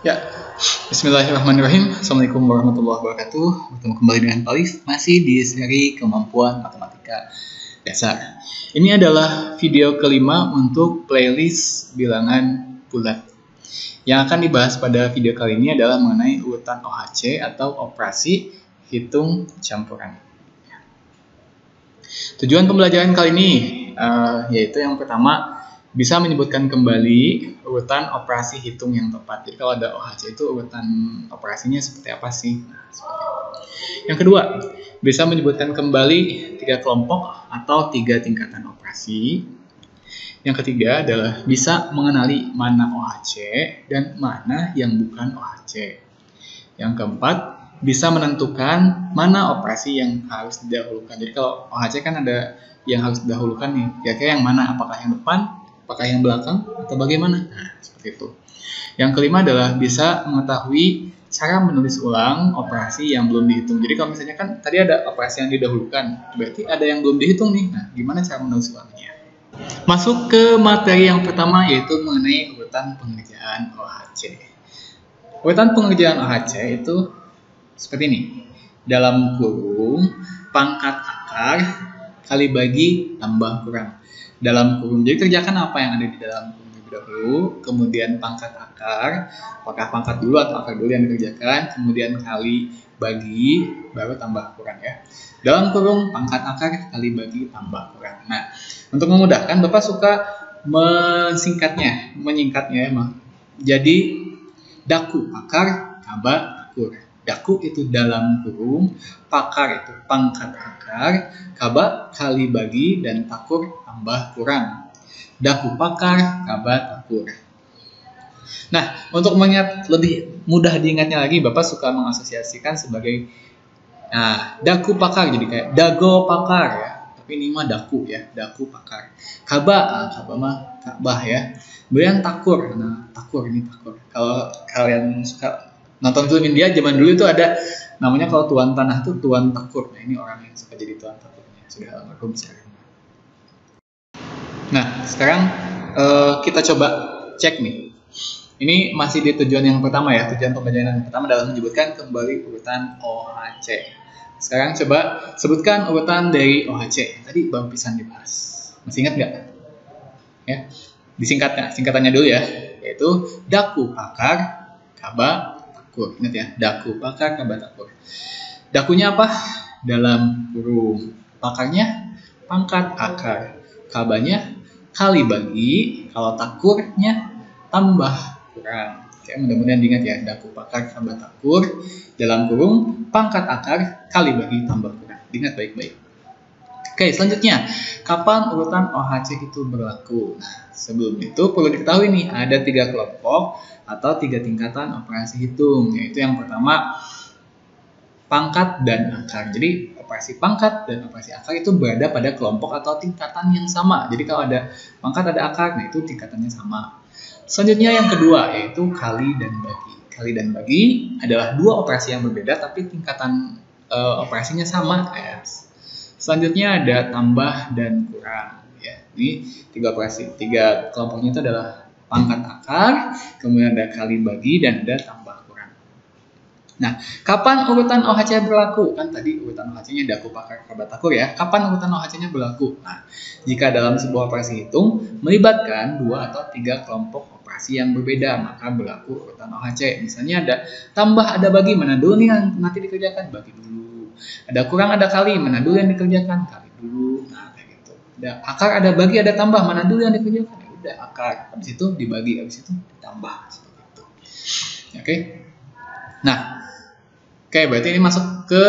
Ya, Bismillahirrahmanirrahim. Assalamualaikum warahmatullahi wabarakatuh. Bertemu kembali dengan Pak Alif, masih di seri kemampuan matematika dasar. Ini adalah video kelima untuk playlist bilangan bulat. Yang akan dibahas pada video kali ini adalah mengenai urutan OHC atau operasi hitung campuran. Tujuan pembelajaran kali ini yaitu yang pertama, bisa menyebutkan kembali urutan operasi hitung yang tepat. Jadi kalau ada OHC itu urutan operasinya seperti apa sih? Nah, seperti itu. Yang kedua, bisa menyebutkan kembali 3 kelompok atau 3 tingkatan operasi. Yang ketiga adalah bisa mengenali mana OHC dan mana yang bukan OHC. Yang keempat, bisa menentukan mana operasi yang harus didahulukan. Jadi kalau OHC kan ada yang harus didahulukan nih. Kira-kira yang mana? Apakah yang depan? Apakah yang belakang atau bagaimana? Nah, seperti itu. Yang kelima adalah bisa mengetahui cara menulis ulang operasi yang belum dihitung. Jadi kalau misalnya kan tadi ada operasi yang didahulukan, berarti ada yang belum dihitung nih. Nah, gimana cara menulis ulangnya? Masuk ke materi yang pertama, yaitu mengenai urutan pengerjaan OHC. Urutan pengerjaan OHC itu seperti ini. Dalam kurung, pangkat akar kali bagi tambah kurang. Dalam kurung. Jadi kerjakan apa yang ada di dalam kurung terlebih dahulu, kemudian pangkat akar, apakah pangkat dulu atau akar dulu yang dikerjakan, kemudian kali bagi, baru tambah kurang ya. Dalam kurung pangkat akar kali bagi tambah kurang. Nah, untuk memudahkan, Bapak suka menyingkatnya emang. Jadi daku akar, kaba takur. Daku itu dalam kurung, pakar itu pangkat akar, kaba kali bagi, dan takur tambah kurang. Daku pakar, kaba takur. Nah, untuk mengingat lebih mudah diingatnya lagi, Bapak suka mengasosiasikan sebagai daku pakar, jadi kayak dago pakar ya. Tapi ini mah daku ya, daku pakar. Kaba, kaba mah kabah ya. Kemudian takur, nah takur ini takur. Kalau kalian suka nonton film India zaman dulu itu ada namanya, kalau tuan tanah tuh tuan takur. Nah, ini orang yang suka jadi tuan takurnya, sudah almarhum sekarang. Nah, sekarang kita coba cek nih. Ini masih di tujuan yang pertama ya. Tujuan pembelajaran yang pertama adalah menyebutkan kembali urutan OHC. Sekarang coba sebutkan urutan dari OHC. Tadi baru pisan dibahas. Masih ingat nggak? Ya, singkatannya dulu ya. Yaitu daku pakar, kaba takur. Ingat ya, daku pakar, kaba takur. Dakunya apa? Dalam kurung. Pakarnya pangkat akar. Kabanya kali bagi. Kalau takurnya tambah kurang. Oke, mudah-mudahan diingat ya, daku pakar, kaba takur. Dalam kurung pangkat akar kali bagi tambah kurang. Diingat baik-baik. Oke, selanjutnya, kapan urutan OHC itu berlaku? Nah, sebelum itu perlu diketahui nih, ada 3 kelompok atau 3 tingkatan operasi hitung, yaitu yang pertama pangkat dan akar. Jadi operasi pangkat dan operasi akar itu berada pada kelompok atau tingkatan yang sama. Jadi kalau ada pangkat ada akar, nah itu tingkatannya sama. Selanjutnya yang kedua, yaitu kali dan bagi. Kali dan bagi adalah 2 operasi yang berbeda tapi tingkatan operasinya sama. Selanjutnya ada tambah dan kurang. Ya, ini 3 kelompoknya itu adalah pangkat akar, kemudian ada kali bagi, dan ada tambah kurang. Nah, kapan urutan OHC berlaku? Kan tadi urutan OHC-nya daku pakar, kaba takur ya. Kapan urutan OHC-nya berlaku? Nah, jika dalam sebuah operasi hitung melibatkan 2 atau 3 kelompok operasi yang berbeda, maka berlaku urutan OHC. Misalnya ada tambah, ada bagi, mana dulu nih yang nanti dikerjakan? Bagi dulu. Ada kurang, ada kali, mana dulu yang dikerjakan? Kali dulu. Nah, kayak gitu. Ada akar, ada bagi, ada tambah, mana dulu yang dikerjakan? Ya udah, akar. Habis itu dibagi, habis itu ditambah. Seperti itu. Oke. Nah, berarti ini masuk ke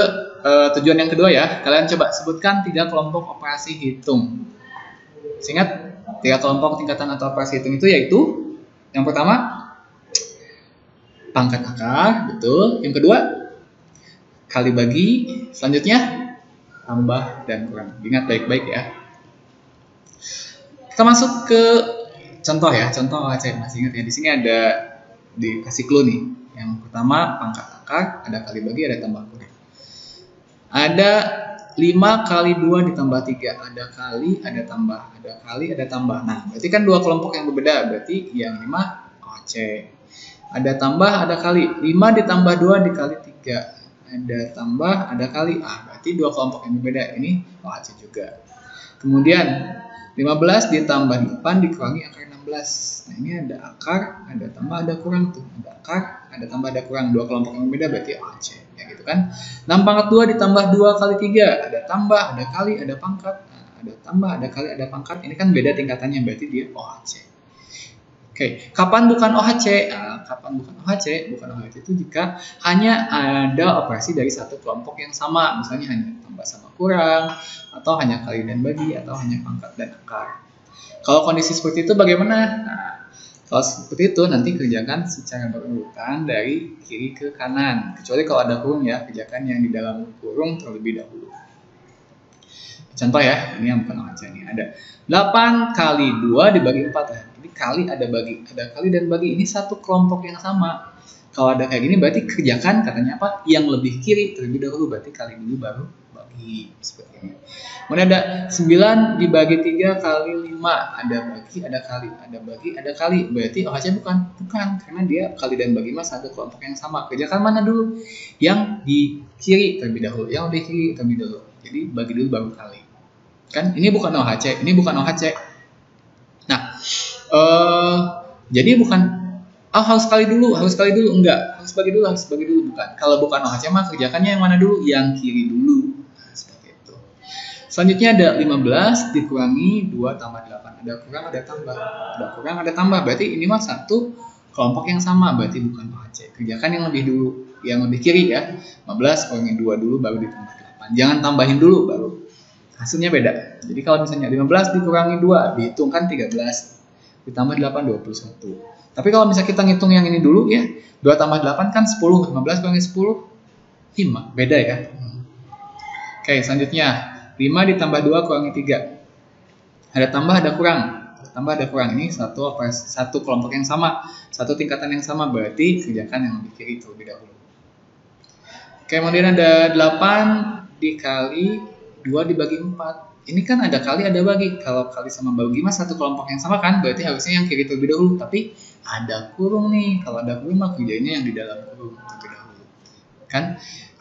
tujuan yang kedua ya. Kalian coba sebutkan 3 kelompok operasi hitung. Ingat, 3 kelompok tingkatan atau operasi hitung itu yaitu yang pertama pangkat akar, betul. Yang kedua kali bagi, selanjutnya tambah dan kurang. Ingat baik-baik ya. Kita masuk ke contoh ya, contoh OHC. Masih ingat ya, di sini ada dikasih clue nih. Yang pertama pangkat akar, ada kali bagi, ada tambah kurang. Ada 5 kali 2 ditambah 3, ada kali, ada tambah, ada kali, ada tambah. Nah, berarti kan 2 kelompok yang berbeda, berarti yang 5 OHC. Ada tambah, ada kali. 5 ditambah 2 dikali 3. Ada tambah, ada kali. Berarti dua kelompok yang berbeda. Ini OHC juga. Kemudian 15 ditambah 8 dikurangi akar 16. Nah, ini ada akar, ada tambah, ada kurang tuh. Ada akar, ada tambah, ada kurang. Dua kelompok yang berbeda berarti OHC. Ya gitu kan. 6 pangkat 2 ditambah 2 kali 3. Ada tambah, ada kali, ada pangkat. Nah, ada tambah, ada kali, ada pangkat. Ini kan beda tingkatannya, berarti dia OHC. Oke, kapan bukan OHC? Kapan bukan OHC? Bukan OHC itu jika hanya ada operasi dari satu kelompok yang sama, misalnya hanya tambah sama kurang, atau hanya kali dan bagi, atau hanya pangkat dan akar. Kalau kondisi seperti itu bagaimana? Nah, kalau seperti itu nanti kerjakan secara berurutan dari kiri ke kanan. Kecuali kalau ada kurung ya, kerjakan yang di dalam kurung terlebih dahulu. Contoh ya, ini yang bukan OHC nih. Ada 8 kali 2 dibagi 4 ya. Ini kali ada bagi, ada kali dan bagi. Ini satu kelompok yang sama. Kalau ada kayak gini berarti kerjakan katanya apa? Yang lebih kiri terlebih dahulu, berarti kali dulu baru bagi seperti ini. Kemudian ada 9 dibagi 3 kali 5. Ada bagi, ada kali, ada bagi, ada kali. Berarti OHC bukan? Bukan, karena dia kali dan bagi mah satu kelompok yang sama. Kerjakan mana dulu? Yang di kiri terlebih dahulu. Yang di kiri terlebih dahulu. Jadi bagi dulu baru kali. Kan ini bukan OHC, ini bukan OHC. Nah, jadi bukan harus kali dulu enggak, harus bagi dulu bukan. Kalau bukan OHC mah kerjakannya yang mana dulu? Yang kiri dulu. Nah, seperti itu. Selanjutnya ada 15 dikurangi 2 tambah 8. Ada kurang, ada tambah. Ada kurang, ada tambah. Berarti ini mah satu kelompok yang sama, berarti bukan OHC. Kerjakan yang lebih dulu, yang lebih kiri ya. 15 kurangi 2 dulu baru ditambah 8. Jangan tambahin dulu baru. Hasilnya beda. Jadi kalau misalnya 15 dikurangi 2, dihitungkan 13. Ditambah 8, 21. Tapi kalau misalnya kita ngitung yang ini dulu ya, 2 tambah 8 kan 10. 15 kurangi 10, 5. Beda ya. Oke, selanjutnya 5 ditambah 2 kurangi 3. Ada tambah, ada kurang. Ada tambah, ada kurang. Ini satu kelompok yang sama, satu tingkatan yang sama. Berarti kerjakan yang lebih kiri terlebih dahulu. Oke, kemudian ada 8 dikali 2 dibagi 4. Ini kan ada kali, ada bagi. Kalau kali sama bagi mah satu kelompok yang sama kan, berarti harusnya yang kiri terlebih dahulu. Tapi ada kurung nih. Kalau ada kurung mah kerjanya yang di dalam kurung terlebih dahulu. Kan?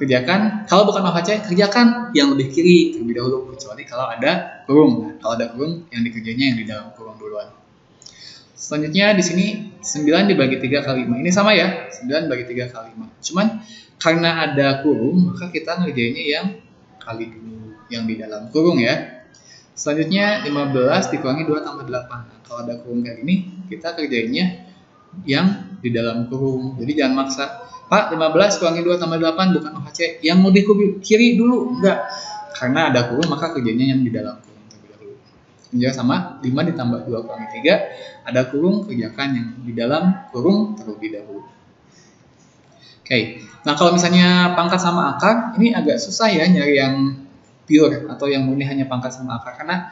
Kerjakan, kalau bukan OHC, kerjakan yang lebih kiri terlebih dahulu. Kecuali kalau ada kurung. Nah, kalau ada kurung, yang dikerjanya yang di dalam kurung duluan. Selanjutnya di sini 9 dibagi 3 kali 5. Ini sama ya, 9 bagi 3 kali 5. Cuman karena ada kurung, maka kita ngerjainnya yang kali dulu, yang di dalam kurung ya. Selanjutnya 15 dikurangi 2 tambah 8. Nah, kalau ada kurung kayak gini, kita kerjainnya yang di dalam kurung. Jadi jangan maksa, Pak 15 kurangi 2 tambah 8 bukan OHC. Yang lebih kiri dulu, enggak. Karena ada kurung, maka kerjanya yang di dalam kurung terlebih dahulu. Ini sama, 5 ditambah 2 kurangi 3. Ada kurung, kerjakan yang di dalam kurung terlebih dahulu. Oke, nah kalau misalnya pangkat sama akar, ini agak susah ya nyari yang pure atau yang murni hanya pangkat sama akar, karena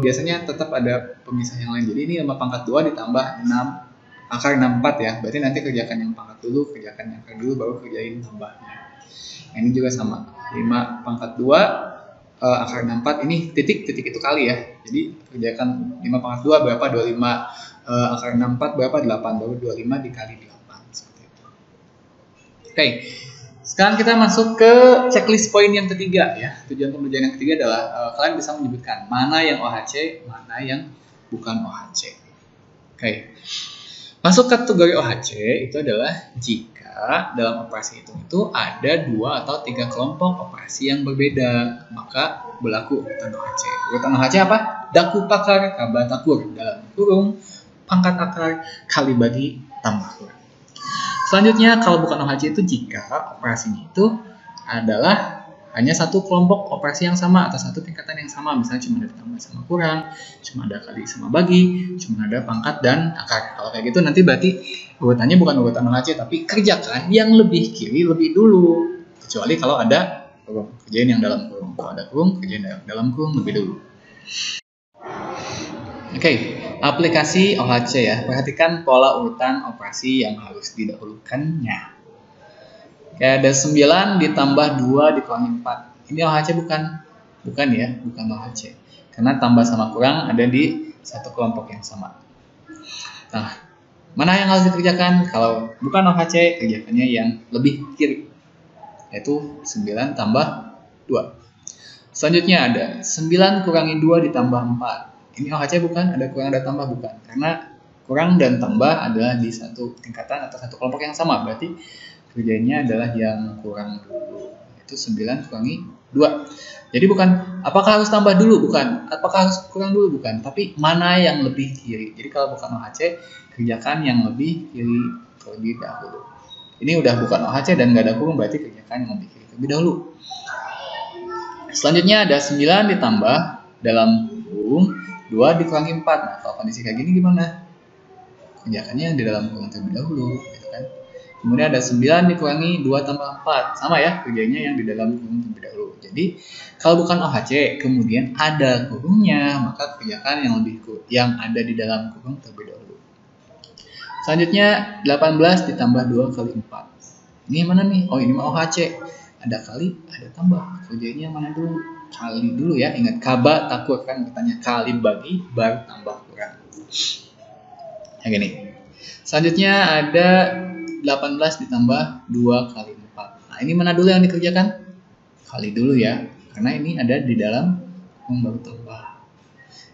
biasanya tetap ada pemisah yang lain. Jadi ini 5 pangkat 2 ditambah 6 akar 64 ya, berarti nanti kerjakan yang pangkat dulu, kerjakan yang akar dulu, baru kerjain tambahnya. Nah, ini juga sama, 5 pangkat 2 akar 64, ini titik itu kali ya, jadi kerjakan 5 pangkat 2 berapa, 25 akar 64 berapa, 8, baru 25 dikali 8. Oke, sekarang kita masuk ke checklist poin yang ketiga ya. Tujuan pembelajaran yang ketiga adalah kalian bisa menyebutkan mana yang OHC, mana yang bukan OHC. Oke, masuk kategori OHC itu adalah jika dalam operasi itu ada 2 atau 3 kelompok operasi yang berbeda, maka berlaku urutan OHC. Urutan OHC apa? Daku pakar, kaba takur, dalam kurung, pangkat akar, kali bagi, tambah kurang. Selanjutnya, kalau bukan OHC itu jika operasinya itu adalah hanya satu kelompok operasi yang sama atau satu tingkatan yang sama. Misalnya cuma ada tambah sama kurang, cuma ada kali sama bagi, cuma ada pangkat dan akar. Kalau kayak gitu nanti berarti urutannya bukan urutan OHC, tapi kerjakan yang lebih kiri lebih dulu. Kecuali kalau ada kurung, kerjain yang dalam kurung. Kalau ada kurung, kerjain yang dalam kurung lebih dulu. Oke, aplikasi OHC ya. Perhatikan pola urutan operasi yang harus didahulukannya. Oke, ada 9 ditambah 2 dikurangi 4. Ini OHC bukan? Bukan ya, bukan OHC. Karena tambah sama kurang ada di satu kelompok yang sama. Nah, Mana yang harus dikerjakan? Kalau bukan OHC, kerjakannya yang lebih kiri, yaitu 9 tambah 2. Selanjutnya ada 9 kurangi 2 ditambah 4. Ini OHC bukan? Ada kurang ada tambah bukan? Karena kurang dan tambah adalah di satu tingkatan atau satu kelompok yang sama. Berarti kerjanya adalah yang kurang dulu. Itu 9 kurangi 2. Jadi bukan apakah harus tambah dulu? Bukan. Apakah harus kurang dulu? Bukan. Tapi mana yang lebih kiri? Jadi kalau bukan OHC, kerjakan yang lebih kiri terlebih dahulu. Ini udah bukan OHC dan nggak ada kurung, berarti kerjakan yang lebih kiri terlebih dahulu. Selanjutnya ada 9 ditambah dalam kurung 2 dikurangi 4. Nah, kalau kondisi kayak gini gimana? Kerjakannya yang di dalam kurung terlebih dahulu, gitu kan? Kemudian ada 9 dikurangi 2 tambah 4. Sama ya, kerjanya yang di dalam kurung terlebih dahulu. Jadi, kalau bukan OHC, kemudian ada kurungnya, maka kerjakan yang ada di dalam kurung terlebih dahulu. Selanjutnya, 18 ditambah 2 kali 4. Ini mana nih? Oh, ini mah OHC. Ada kali, ada tambah. Kerjanya mana dulu? Kali dulu ya. Ingat, kaba takur kan katanya kali bagi, baru tambah kurang. Yang gini. Selanjutnya ada 18 ditambah 2 kali 4. Nah, ini mana dulu yang dikerjakan? Kali dulu ya. Karena ini ada di dalam kurung baru tambah.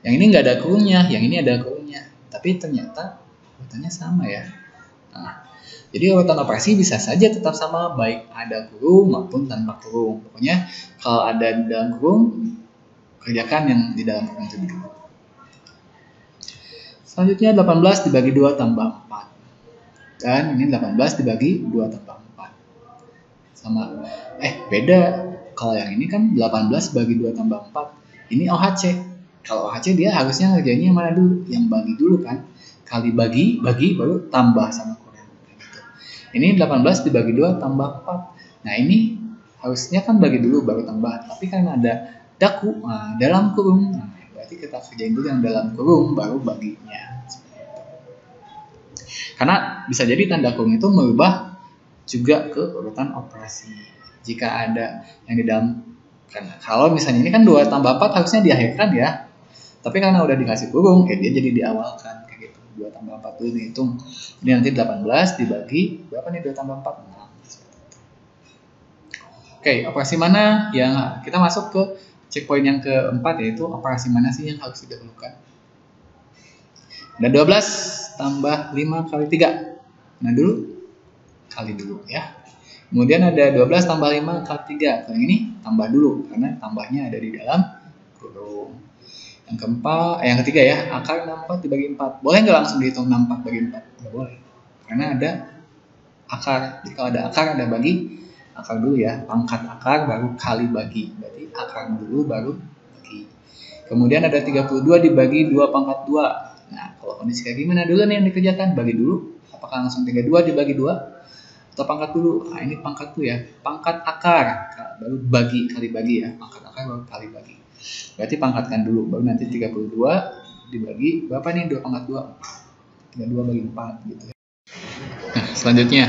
Yang ini nggak ada kurungnya, yang ini ada kurungnya. Tapi ternyata urutannya sama ya. Nah, jadi urutan operasi bisa saja tetap sama, baik ada kurung maupun tanpa kurung. Pokoknya kalau ada di dalam kurung, kerjakan yang di dalam kurung terlebih dahulu. Selanjutnya 18 dibagi 2 tambah 4. Dan ini 18 dibagi 2 tambah 4. Sama. Beda. Kalau yang ini kan 18 bagi 2 tambah 4. Ini OHC. Kalau OHC dia harusnya ngerjainnya yang mana dulu? Yang bagi dulu kan. Kali bagi baru tambah sama kurang. Gitu. Ini 18 dibagi 2 tambah 4. Nah ini harusnya kan bagi dulu baru tambah. Tapi karena ada daku dalam kurung. Nah, berarti kita kerjain dulu yang dalam kurung baru baginya. Karena bisa jadi tanda kurung itu merubah juga ke urutan operasi. Jika ada yang di dalam, karena kalau misalnya ini kan 2 tambah 4 harusnya diakhirkan ya. Tapi karena udah dikasih kurung, dia jadi diawalkan kayak gitu. 2 tambah 4 dulu dihitung. Ini nanti 18 dibagi berapa nih 2 tambah 4? Nah, Oke, operasi mana yang kita masuk ke checkpoint yang keempat, yaitu operasi mana sih yang harus didahulukan? Ada 12 tambah 5 kali 3. Nah dulu kali dulu ya. Kemudian ada 12 tambah 5 kali 3. Kalau ini tambah dulu karena tambahnya ada di dalam kurung. Yang ketiga ya, akar 64 dibagi 4. Boleh nggak langsung dihitung 64 bagi 4? Nggak boleh. Karena ada akar. Jadi kalau ada akar ada bagi. Akar dulu ya, pangkat akar baru kali bagi. Berarti akar dulu baru bagi. Kemudian ada 32 dibagi 2 pangkat 2. Nah, kalau kondisi kayak gimana dulu nih yang dikerjakan? Bagi dulu. Apakah langsung 32 dibagi 2? Atau pangkat dulu? Nah, ini pangkat tuh ya. Pangkat akar. Baru bagi, kali bagi ya. Pangkat akar baru kali bagi. Berarti pangkatkan dulu. Baru nanti 32 dibagi. Berapa nih 2 pangkat 2? 32 bagi 4 gitu ya. Nah, selanjutnya.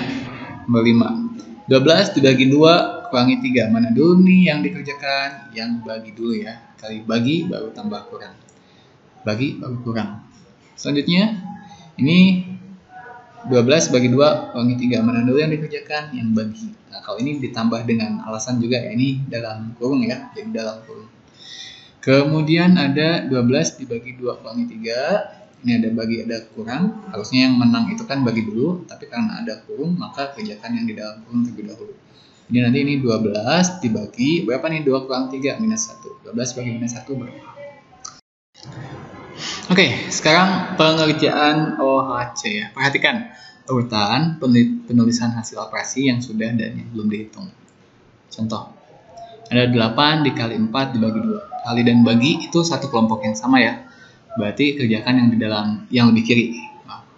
Nomor 5. 12 dibagi 2 kurangi 3. Mana dulu nih yang dikerjakan? Yang bagi dulu ya. Kali bagi baru tambah kurang. Bagi baru kurang. Selanjutnya, ini 12 bagi 2 kurangi 3. Mana dulu yang dikerjakan? Yang bagi. Nah, kalau ini ditambah dengan alasan juga ya, ini dalam kurung ya, jadi dalam kurung. Kemudian ada 12 dibagi 2 kurangi 3. Ini ada bagi, ada kurang. Harusnya yang menang itu kan bagi dulu, tapi karena ada kurung, maka kerjakan yang di dalam kurung terlebih dahulu. Jadi nanti ini 12 dibagi, berapa nih 2 kurang 3? Minus 1. 12 bagi minus 1 berapa? Oke, sekarang pengerjaan OHC ya. Perhatikan urutan penulisan hasil operasi yang sudah dan yang belum dihitung. Contoh, ada 8 dikali 4 dibagi 2. Kali dan bagi itu satu kelompok yang sama ya. Berarti kerjakan yang di dalam, yang lebih kiri.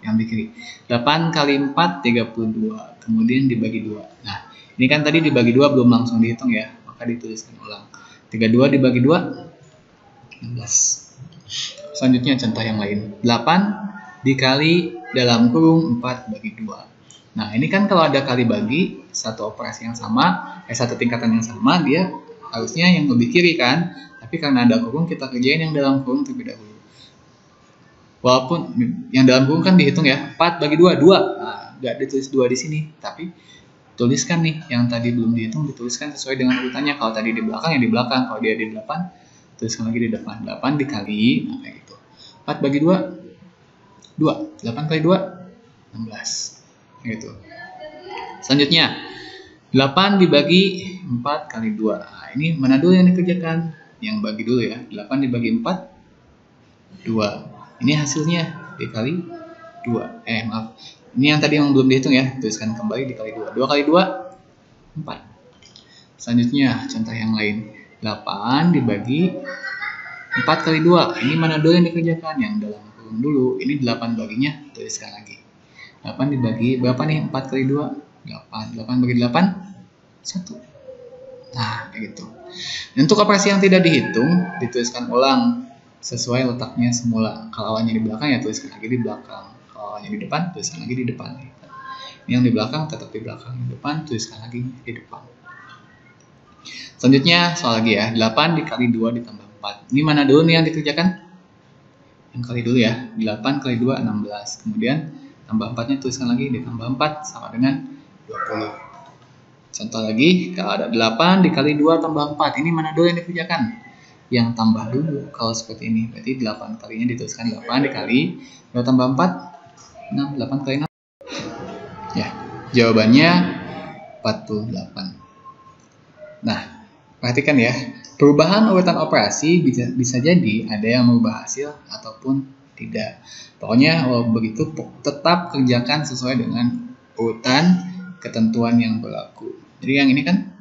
Yang lebih kiri. 8 kali 4, 32. Kemudian dibagi 2. Nah, ini kan tadi dibagi 2 belum langsung dihitung ya. Maka dituliskan ulang. 32 dibagi 2, 16. Selanjutnya contoh yang lain. 8 dikali dalam kurung 4 bagi 2. Nah ini kan kalau ada kali bagi, satu operasi yang sama, satu tingkatan yang sama, dia harusnya yang lebih kiri kan. Tapi karena ada kurung, kita kerjain yang dalam kurung terlebih dahulu. Walaupun yang dalam kurung kan dihitung ya, 4 bagi 2, 2. Nah, nggak ditulis 2 di sini, tapi tuliskan nih yang tadi belum dihitung, dituliskan sesuai dengan urutannya. Kalau tadi di belakang ya di belakang, kalau dia di depan tuliskan lagi di depan. 8 dikali, nah kayak gitu. 4 bagi 2, 2. 8 kali 2, 16. Gitu. Selanjutnya, 8 dibagi 4 kali 2. Nah, ini mana dulu yang dikerjakan? Yang bagi dulu ya. 8 dibagi 4, 2. Ini hasilnya dikali 2. Maaf. Ini yang tadi yang belum dihitung ya. Tuliskan kembali dikali 2. 2 kali 2, 4. Selanjutnya, contoh yang lain. 8 dibagi 4 kali 2. Ini mana dulu yang dikerjakan? Yang dalam kurung dulu. Ini 8 baginya, tuliskan lagi. 8 dibagi berapa nih? 4 kali 2, 8. 8 bagi 8, 1. Nah, kayak gitu. Untuk operasi yang tidak dihitung, dituliskan ulang sesuai letaknya semula. Kalau awalnya di belakang ya tuliskan lagi di belakang. Kalau awalnya di depan, tuliskan lagi di depan. Ini yang di belakang tetap di belakang. Di depan, tuliskan lagi di depan. Selanjutnya, soal lagi ya. 8 dikali 2 ditambah 4. Ini mana dulu nih yang dikerjakan? Yang kali dulu ya. 8 kali 2, 16. Kemudian, tambah 4-nya tuliskan lagi. Ditambah 4 sama dengan 20. Contoh lagi, kalau ada 8 dikali 2 tambah 4. Ini mana dulu yang dikerjakan? Yang tambah dulu. Kalau seperti ini, berarti 8 kalinya dituliskan 8 dikali 2 tambah 4, 6. 8 kali 6. Ya, jawabannya 48. Nah, perhatikan ya. Perubahan urutan operasi bisa jadi ada yang merubah hasil ataupun tidak. Pokoknya kalau begitu tetap kerjakan sesuai dengan urutan ketentuan yang berlaku. Jadi yang ini kan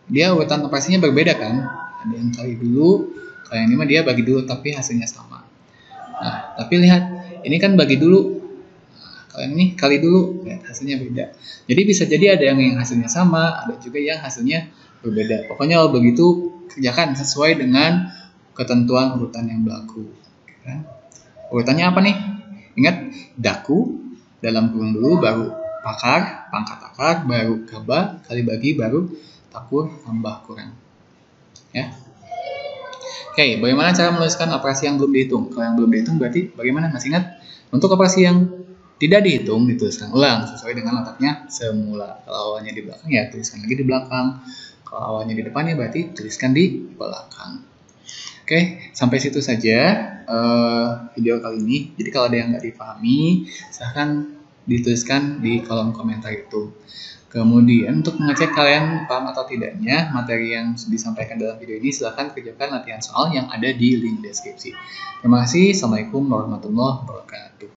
dia urutan operasinya berbeda kan? Ada yang kali dulu, kalau yang ini mah dia bagi dulu tapi hasilnya sama. Nah, tapi lihat, ini kan bagi dulu. Nah, kalau yang ini kali dulu, lihat hasilnya beda. Jadi bisa jadi ada yang hasilnya sama, ada juga yang hasilnya berbeda. Pokoknya kalau begitu kerjakan sesuai dengan ketentuan urutan yang berlaku. Kan? Urutannya apa nih? Ingat, daku dalam kurung dulu, baru pakar, pangkat akar, baru kaba, kali bagi, baru takur, tambah kurang. Ya. Oke, bagaimana cara menuliskan operasi yang belum dihitung? Kalau yang belum dihitung berarti bagaimana? Masih ingat? Untuk operasi yang tidak dihitung, dituliskan ulang sesuai dengan letaknya semula. Kalau awalnya di belakang ya tuliskan lagi di belakang. Kalau awalnya di depan ya berarti tuliskan di belakang. Oke, sampai situ saja video kali ini. Jadi kalau ada yang nggak dipahami, silahkan dituliskan di kolom komentar itu. Kemudian untuk mengecek kalian paham atau tidaknya materi yang disampaikan dalam video ini, silahkan kerjakan latihan soal yang ada di link deskripsi. Terima kasih. Assalamualaikum warahmatullahi wabarakatuh.